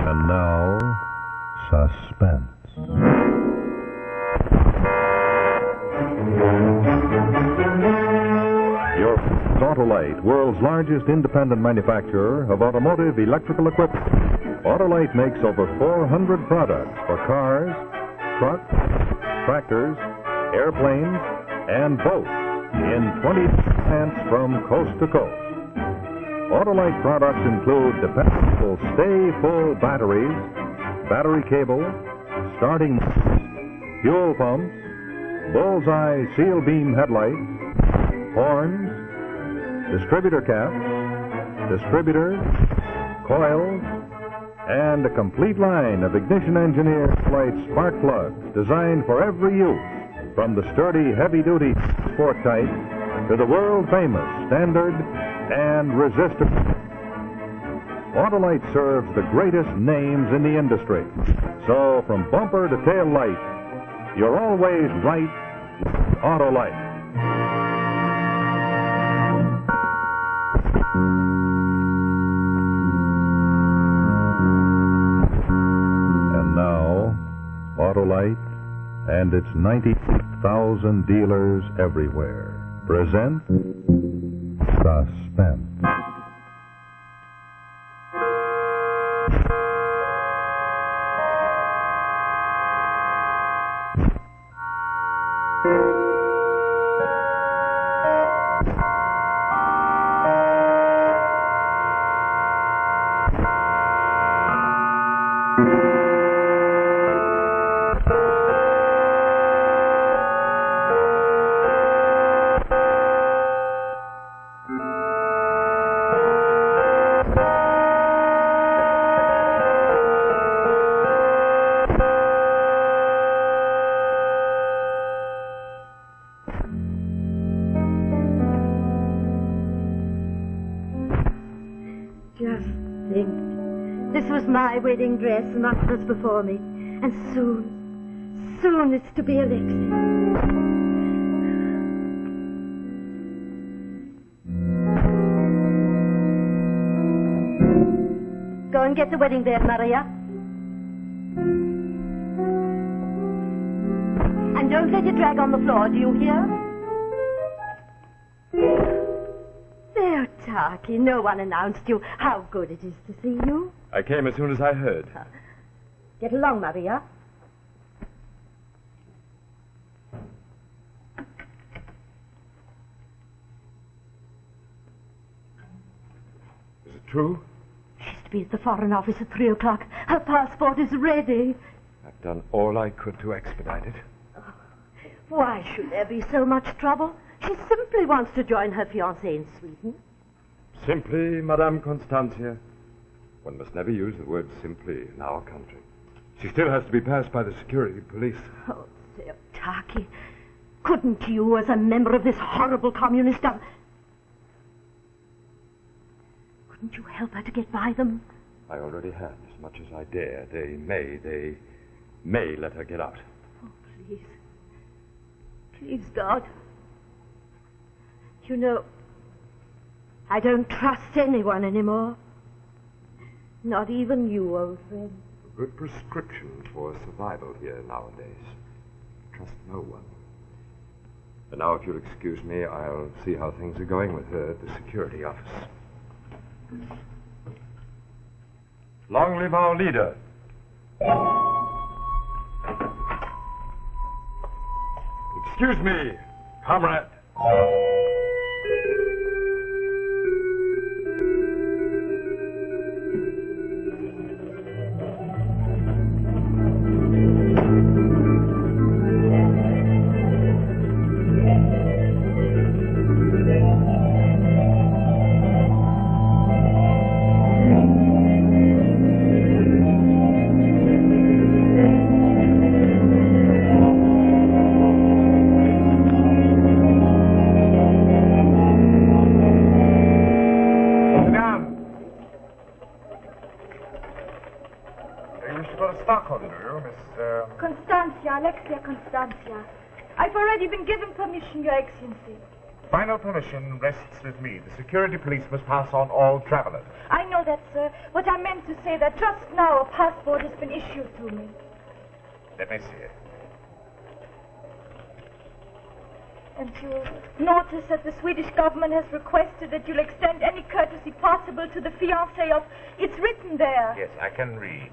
And now, Suspense. Your Autolite, world's largest independent manufacturer of automotive electrical equipment. Autolite makes over 400 products for cars, trucks, tractors, airplanes, and boats in 20 plants from coast to coast. Autolite products include dependable stay-full batteries, battery cables, starting motors, fuel pumps, bullseye seal beam headlights, horns, distributor caps, distributors, coils, and a complete line of ignition-engineered light spark plugs designed for every use, from the sturdy, heavy-duty sport type to the world-famous standard and resistor. Autolite serves the greatest names in the industry. So from bumper to tail light, you're always right with Autolite. And now, Autolite and its 90,000 dealers everywhere present Suspense. Just think. This was my wedding dress and that was before me. And soon it's to be Alexis. Go and get the wedding band, Maria. And don't let it drag on the floor, do you hear? There, Taki, no one announced you. How good it is to see you. I came as soon as I heard. Get along, Maria. Is it true? She's to be at the Foreign Office at 3 o'clock. Her passport is ready. I've done all I could to expedite it. Why should there be so much trouble? She simply wants to join her fiancé in Sweden. Simply, Madame Constantia. One must never use the word simply in our country. She still has to be passed by the security police. Oh, dear Taki. Couldn't you, as a member of this horrible communist... Couldn't you help her to get by them? I already have, as much as I dare. They may let her get out. Oh, please. Please, God. You know, I don't trust anyone anymore. Not even you, old friend. A good prescription for survival here nowadays. Trust no one. And now, if you'll excuse me, I'll see how things are going with her at the security office. Long live our leader. Excuse me, comrade. Constantia. I've already been given permission, Your Excellency. Final permission rests with me. The security police must pass on all travelers. I know that, sir. What I meant to say that just now a passport has been issued to me. Let me see it. And you'll notice that the Swedish government has requested that you'll extend any courtesy possible to the fiancé of... It's written there. Yes, I can read.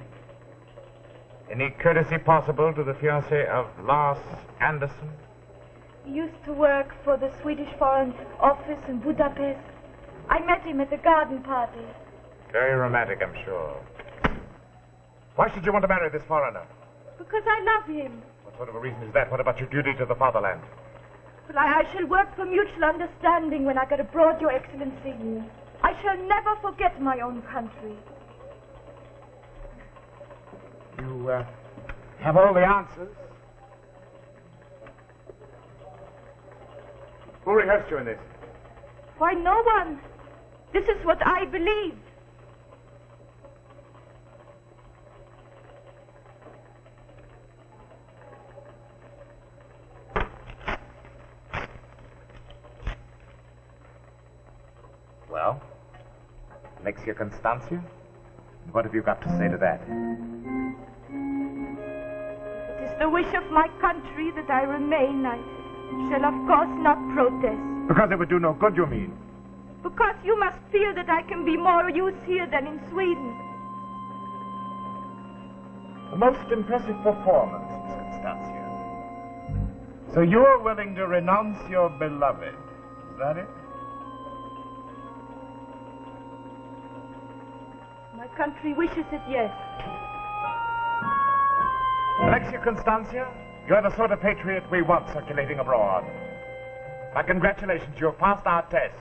Any courtesy possible to the fiancé of Lars Anderson? He used to work for the Swedish Foreign Office in Budapest. I met him at the garden party. Very romantic, I'm sure. Why should you want to marry this foreigner? Because I love him. What sort of a reason is that? What about your duty to the fatherland? Well, I shall work for mutual understanding when I get abroad, Your Excellency. I shall never forget my own country. You have all the answers? Who rehearsed you in this? Why, no one. This is what I believe. Well, Alexia Constantia? What have you got to say to that? It is the wish of my country that I remain. I shall, of course, not protest. Because it would do no good, you mean? Because you must feel that I can be more use here than in Sweden. A most impressive performance, Miss Constantia. So you're willing to renounce your beloved, is that it? My country wishes it, yes. Alexia Constantia, you're the sort of patriot we want circulating abroad. My congratulations, you've passed our test.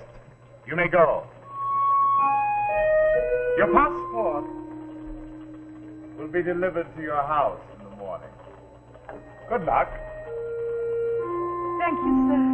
You may go. Your passport will be delivered to your house in the morning. Good luck. Thank you, sir.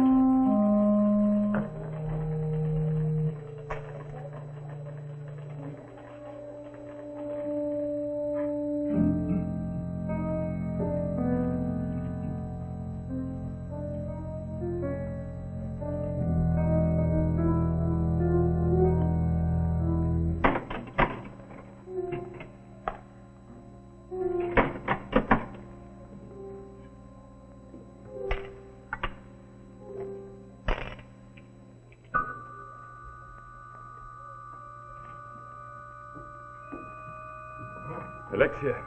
Alexia,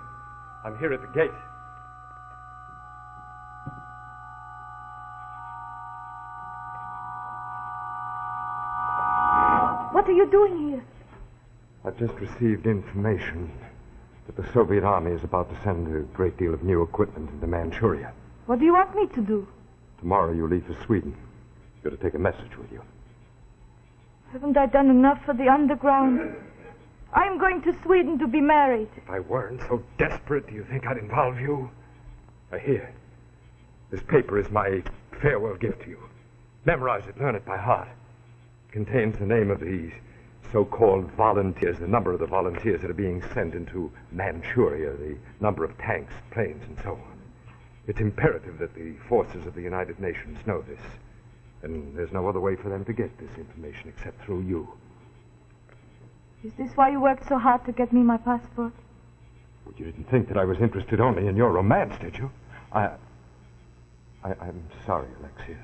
I'm here at the gate. What are you doing here? I've just received information that the Soviet army is about to send a great deal of new equipment into Manchuria. What do you want me to do? Tomorrow you leave for Sweden. You're to take a message with you. Haven't I done enough for the underground? I'm going to Sweden to be married. If I weren't so desperate, do you think I'd involve you? Here. This paper is my farewell gift to you. Memorize it, learn it by heart. It contains the name of these so-called volunteers, the number of the volunteers that are being sent into Manchuria, the number of tanks, planes, and so on. It's imperative that the forces of the United Nations know this. And there's no other way for them to get this information except through you. Is this why you worked so hard to get me my passport? Well, you didn't think that I was interested only in your romance, did you? I'm sorry, Alexia.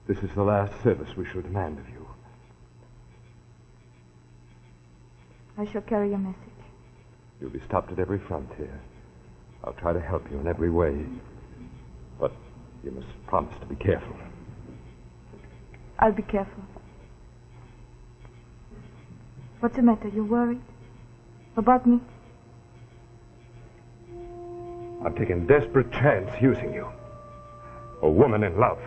This is the last service we shall demand of you. I shall carry your message. You'll be stopped at every frontier. I'll try to help you in every way. But you must promise to be careful. I'll be careful. What's the matter? You worried? About me? I'm taking a desperate chance using you. A woman in love.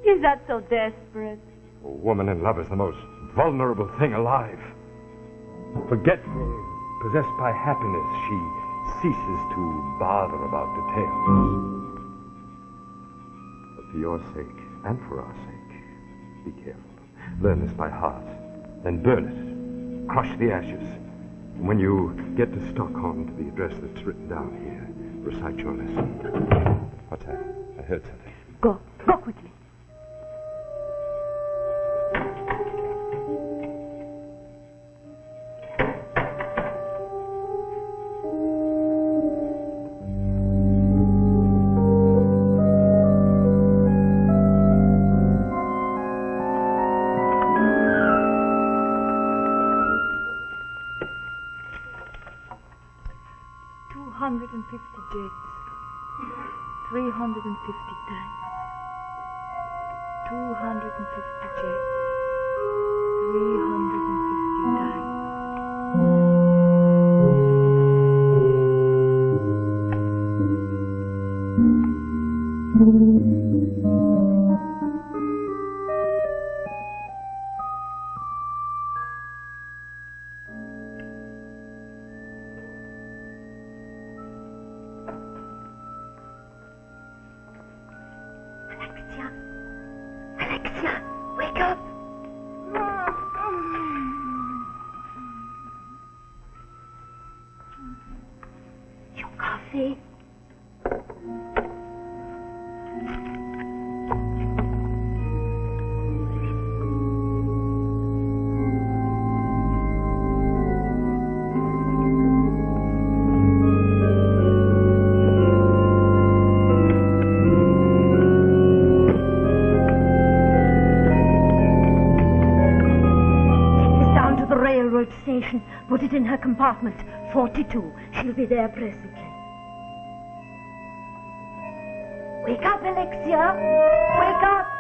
Is that so desperate? A woman in love is the most vulnerable thing alive. Forgetful, possessed by happiness, she ceases to bother about details. But for your sake, and for our sake, be careful. Learn this by heart, then burn it. Crush the ashes. And when you get to Stockholm, to the address that's written down here, recite your lesson. What's that? I heard something. Go. Go quickly. 250 jets. 350 tanks. 250 jets. 350 tanks. Alexia, wake up. Your coffee. Station. Put it in her compartment. 42. She'll be there presently. Wake up, Alexia. Wake up.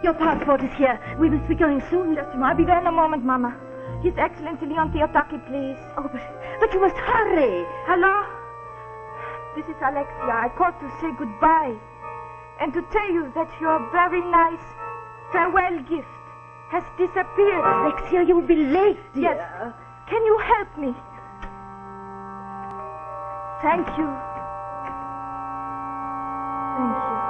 Your passport is here. We must be going soon. Just I'll be there in a moment, Mama. His Excellency Leon Theotaki, please. Oh, but you must hurry. Hello? This is Alexia. I called to say goodbye and to tell you that your very nice farewell gift has disappeared. Alexia, you'll be late, dear. Yes. Can you help me? Thank you. Thank you.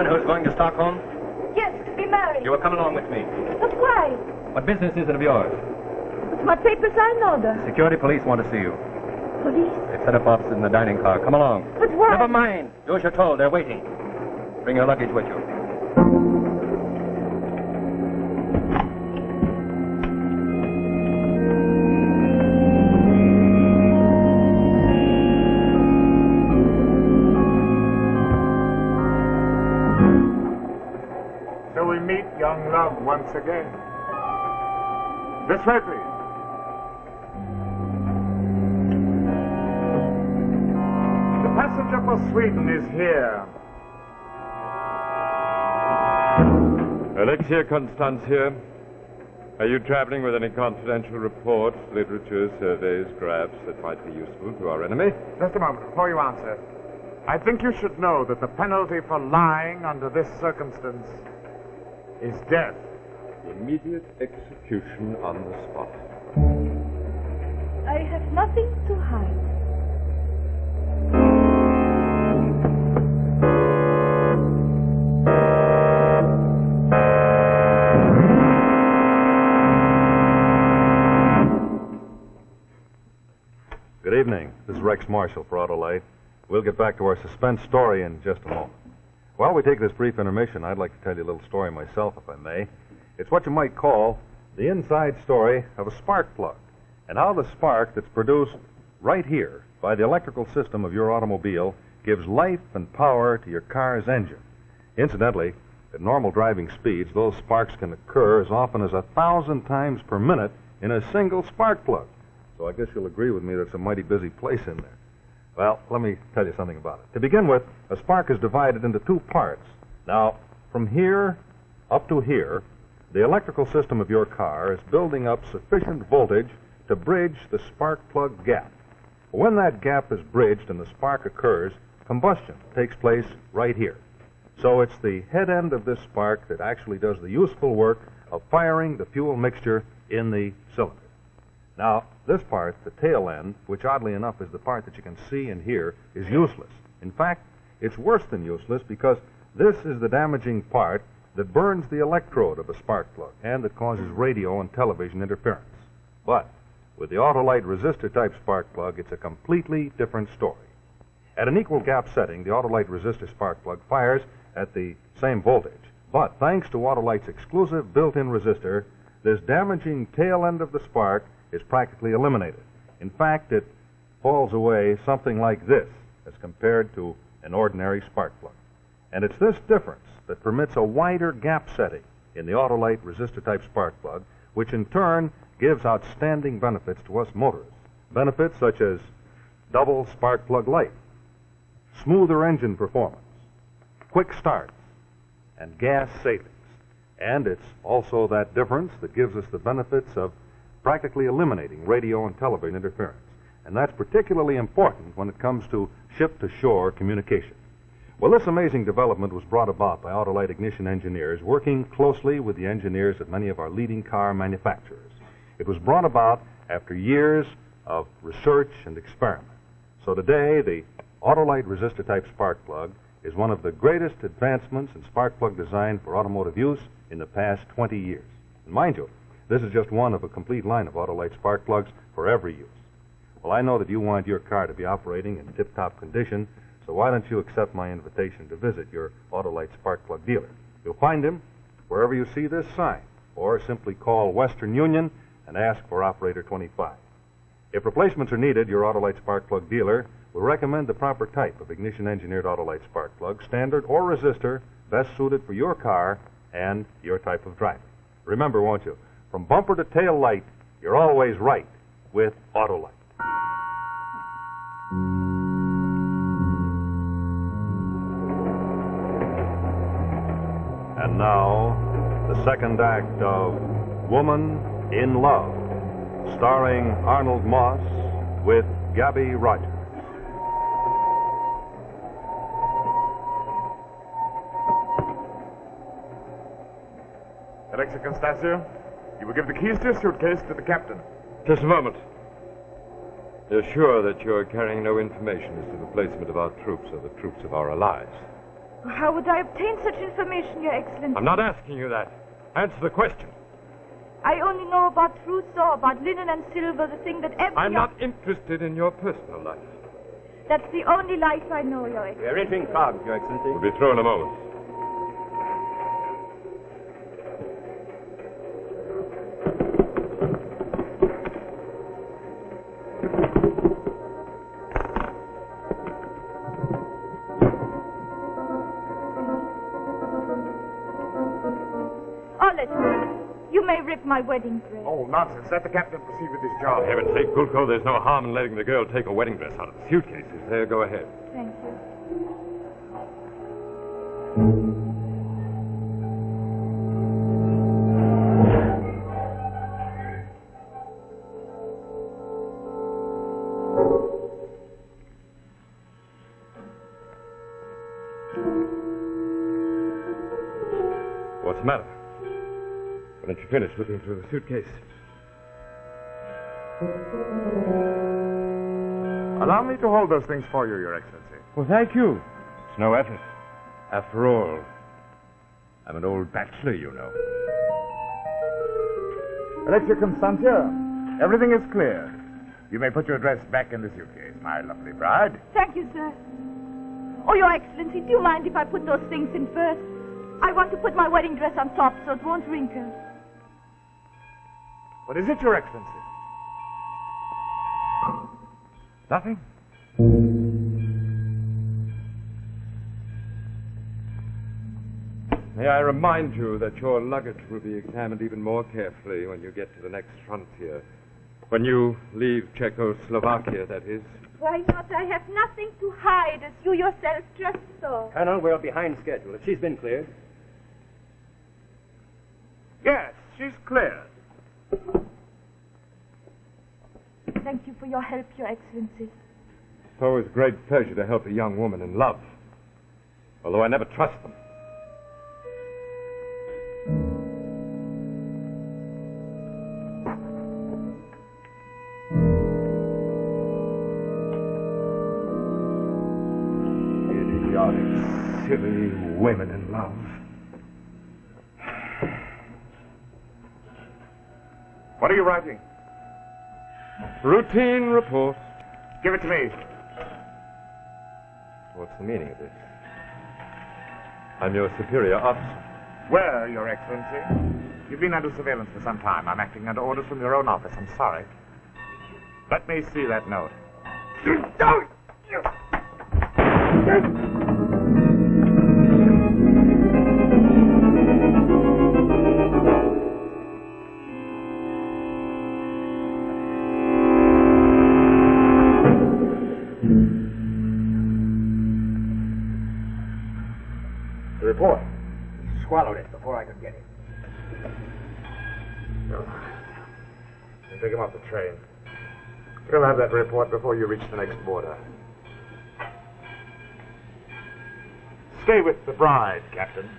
Who's going to Stockholm? Yes, to be married. You will come along with me. But why? What business is it of yours? What papers are in order? Security police want to see you. Police? They've set up offices in the dining car. Come along. But why? Never mind. Do as you're told. They're waiting. Bring your luggage with you. Young love once again. This way, please. The passenger for Sweden is here. Alexia Constantia, are you traveling with any confidential reports, literature, surveys, graphs that might be useful to our enemy? Just a moment before you answer. I think you should know that the penalty for lying under this circumstance is death. Immediate execution on the spot. I have nothing to hide. Good evening. This is Rex Marshall for Autolite. We'll get back to our suspense story in just a moment. While we take this brief intermission, I'd like to tell you a little story myself, if I may. It's what you might call the inside story of a spark plug, and how the spark that's produced right here by the electrical system of your automobile gives life and power to your car's engine. Incidentally, at normal driving speeds, those sparks can occur as often as 1,000 times per minute in a single spark plug. So I guess you'll agree with me that it's a mighty busy place in there. Well, let me tell you something about it. To begin with, a spark is divided into two parts. Now, from here up to here, the electrical system of your car is building up sufficient voltage to bridge the spark plug gap. When that gap is bridged and the spark occurs, combustion takes place right here. So it's the head end of this spark that actually does the useful work of firing the fuel mixture in the cylinder. Now, this part, the tail end, which oddly enough is the part that you can see and hear, is useless. In fact, it's worse than useless because this is the damaging part that burns the electrode of a spark plug and that causes radio and television interference. But with the Autolite resistor type spark plug, it's a completely different story. At an equal gap setting, the Autolite resistor spark plug fires at the same voltage. But thanks to Autolite's exclusive built-in resistor, this damaging tail end of the spark is practically eliminated. In fact, it falls away something like this as compared to an ordinary spark plug. And it's this difference that permits a wider gap setting in the Autolite resistor type spark plug, which in turn gives outstanding benefits to us motorists. Benefits such as double spark plug life, smoother engine performance, quick starts, and gas savings. And it's also that difference that gives us the benefits of practically eliminating radio and television interference. And that's particularly important when it comes to ship-to-shore communication. Well, this amazing development was brought about by Autolite ignition engineers working closely with the engineers at many of our leading car manufacturers. It was brought about after years of research and experiment. So today, the Autolite resistor type spark plug is one of the greatest advancements in spark plug design for automotive use in the past 20 years. And mind you, this is just one of a complete line of Autolite spark plugs for every use. Well, I know that you want your car to be operating in tip-top condition, so why don't you accept my invitation to visit your Autolite spark plug dealer? You'll find him wherever you see this sign, or simply call Western Union and ask for operator 25. If replacements are needed, your Autolite spark plug dealer will recommend the proper type of ignition-engineered Autolite spark plug, standard or resistor, best suited for your car and your type of driving. Remember, won't you, from bumper to tail light, you're always right with Autolite. And now, the second act of Woman in Love, starring Arnold Moss with Gabby Rogers. Alexia Constancio, you will give the keys to your suitcase to the captain. Just a moment. You're sure that you're carrying no information as to the placement of our troops or the troops of our allies? How would I obtain such information, Your Excellency? I'm not asking you that. Answer the question. I only know about trousseau, about linen and silver, the thing that every... I'm not interested in your personal life. That's the only life I know, Your Excellency. We're entering Prague, Your Excellency. We'll be through in a moment. You may rip my wedding dress. Oh, nonsense. Let the captain proceed with his job. For heaven's sake, Gulko, there's no harm in letting the girl take a wedding dress out of the suitcases. There, go ahead. Thank you. What's the matter? Why don't you finish looking through the suitcase? Allow me to hold those things for you, Your Excellency. Well, thank you. It's no effort. After all, I'm an old bachelor, you know. Alexia Constantia, everything is clear. You may put your dress back in the suitcase, my lovely bride. Thank you, sir. Oh, Your Excellency, do you mind if I put those things in first? I want to put my wedding dress on top so it won't wrinkle. What is it, Your Excellency? Nothing? May I remind you that your luggage will be examined even more carefully when you get to the next frontier. When you leave Czechoslovakia, that is. Why not? I have nothing to hide, as you yourself just saw. Colonel, we're behind schedule. If she's been cleared. Yes, she's cleared. Thank you for your help, Your Excellency. It's always a great pleasure to help a young woman in love, although I never trust them. Idiotic, silly women in love. What are you writing? Routine report. Give it to me. What's the meaning of this? I'm your superior officer. Where, Your Excellency? You've been under surveillance for some time. I'm acting under orders from your own office. I'm sorry. Let me see that note. The report. He swallowed it before I could get it. No. Take him off the train. You'll have that report before you reach the next border. Stay with the bride, Captain.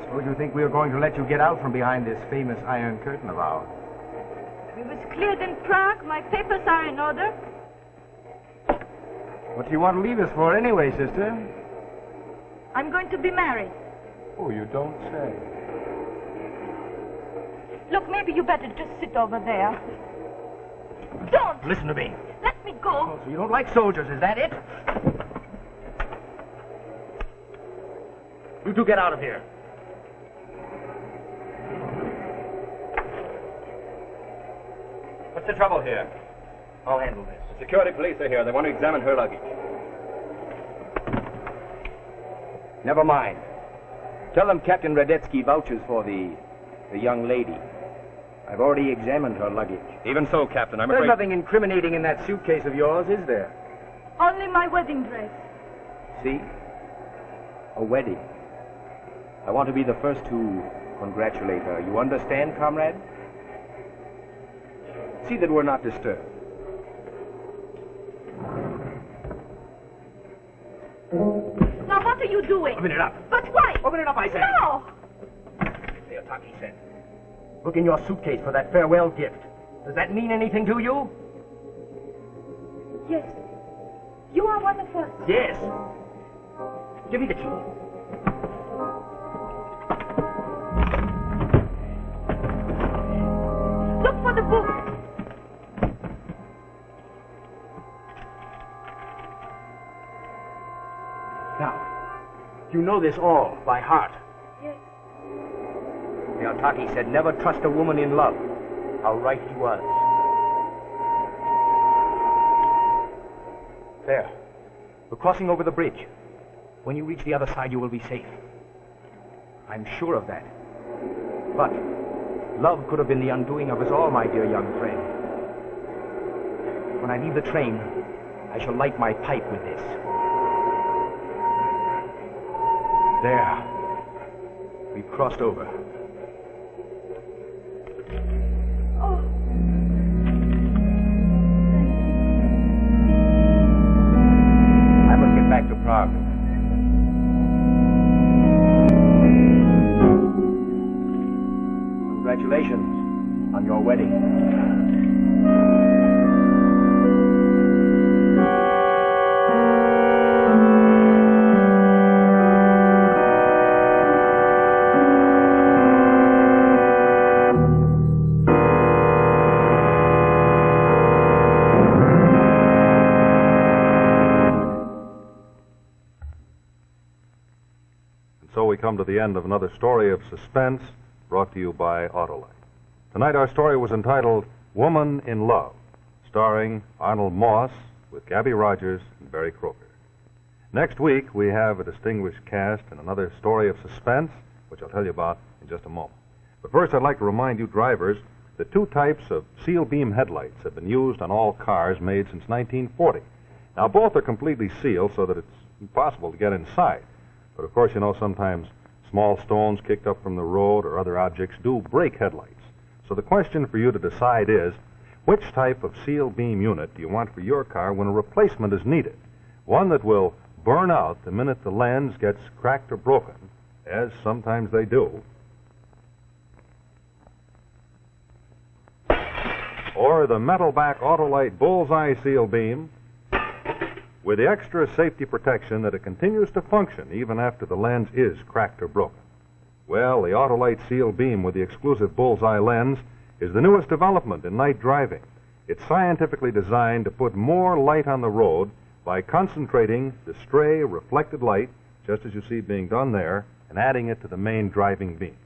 Suppose you think we are going to let you get out from behind this famous iron curtain of ours? We was cleared in Prague. My papers are in order. What do you want to leave us for anyway, sister? I'm going to be married. Oh, you don't say. Look, maybe you better just sit over there. Don't! Listen to me. Let me go. Oh, so you don't like soldiers, is that it? You two get out of here. What's the trouble here? I'll handle this. The security police are here. They want to examine her luggage. Never mind. Tell them Captain Radetzky vouches for the young lady. I've already examined her luggage. Even so, Captain, I'm There's afraid... nothing incriminating in that suitcase of yours, is there? Only my wedding dress. See? A wedding. I want to be the first to congratulate her. You understand, comrade? See that we're not disturbed. Now, what are you doing? Open it up. But why? Open it up, I say. No! There, Taki said. Look in your suitcase for that farewell gift. Does that mean anything to you? Yes. You are one of us. Yes. Give me the key. Look for the book. Now, you know this all by heart. Yes. The Altaki said never trust a woman in love. How right he was. There. We're crossing over the bridge. When you reach the other side, you will be safe. I'm sure of that. But love could have been the undoing of us all, my dear young friend. When I leave the train, I shall light my pipe with this. There. We've crossed over. Oh, I must get back to Prague. Congratulations on your wedding. So we come to the end of another story of suspense brought to you by Autolite. Tonight our story was entitled Woman in Love, starring Arnold Moss with Gabby Rogers and Barry Croker. Next week we have a distinguished cast and another story of suspense, which I'll tell you about in just a moment. But first I'd like to remind you drivers that two types of seal beam headlights have been used on all cars made since 1940. Now both are completely sealed so that it's impossible to get inside. But of course, you know, sometimes small stones kicked up from the road or other objects do break headlights. So the question for you to decide is, which type of seal beam unit do you want for your car when a replacement is needed? One that will burn out the minute the lens gets cracked or broken, as sometimes they do. Or the metal-back Autolite Bullseye seal beam, with the extra safety protection that it continues to function even after the lens is cracked or broken. Well, the Autolite Seal Beam with the exclusive bullseye lens is the newest development in night driving. It's scientifically designed to put more light on the road by concentrating the stray reflected light, just as you see being done there, and adding it to the main driving beam.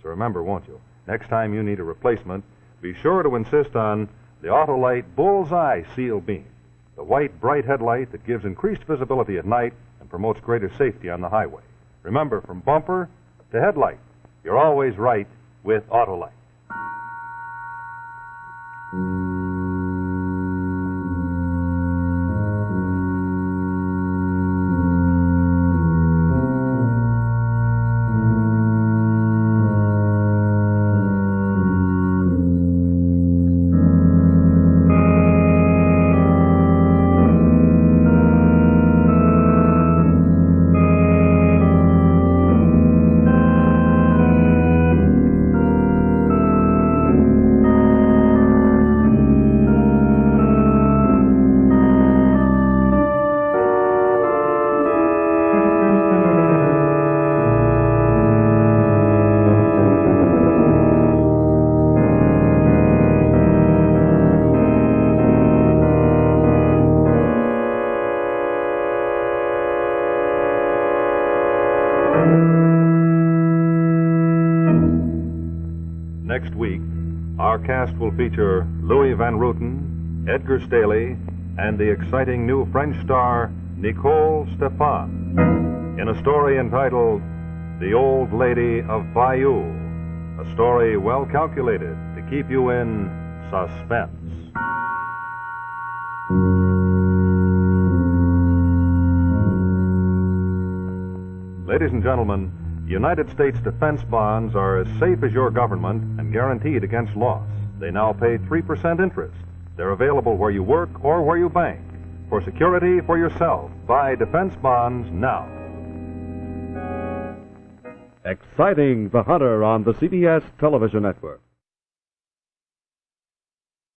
So remember, won't you, next time you need a replacement, be sure to insist on the Autolite Bullseye Seal Beam, the white, bright headlight that gives increased visibility at night and promotes greater safety on the highway. Remember, from bumper to headlight, you're always right with Autolite. Next week, our cast will feature Louis Van Rooten, Edgar Staley, and the exciting new French star Nicole Stefan in a story entitled The Old Lady of Bayou, a story well calculated to keep you in suspense. Ladies and gentlemen, United States defense bonds are as safe as your government and guaranteed against loss. They now pay 3% interest. They're available where you work or where you bank. For security for yourself, buy defense bonds now. Exciting the Hunter on the CBS television network.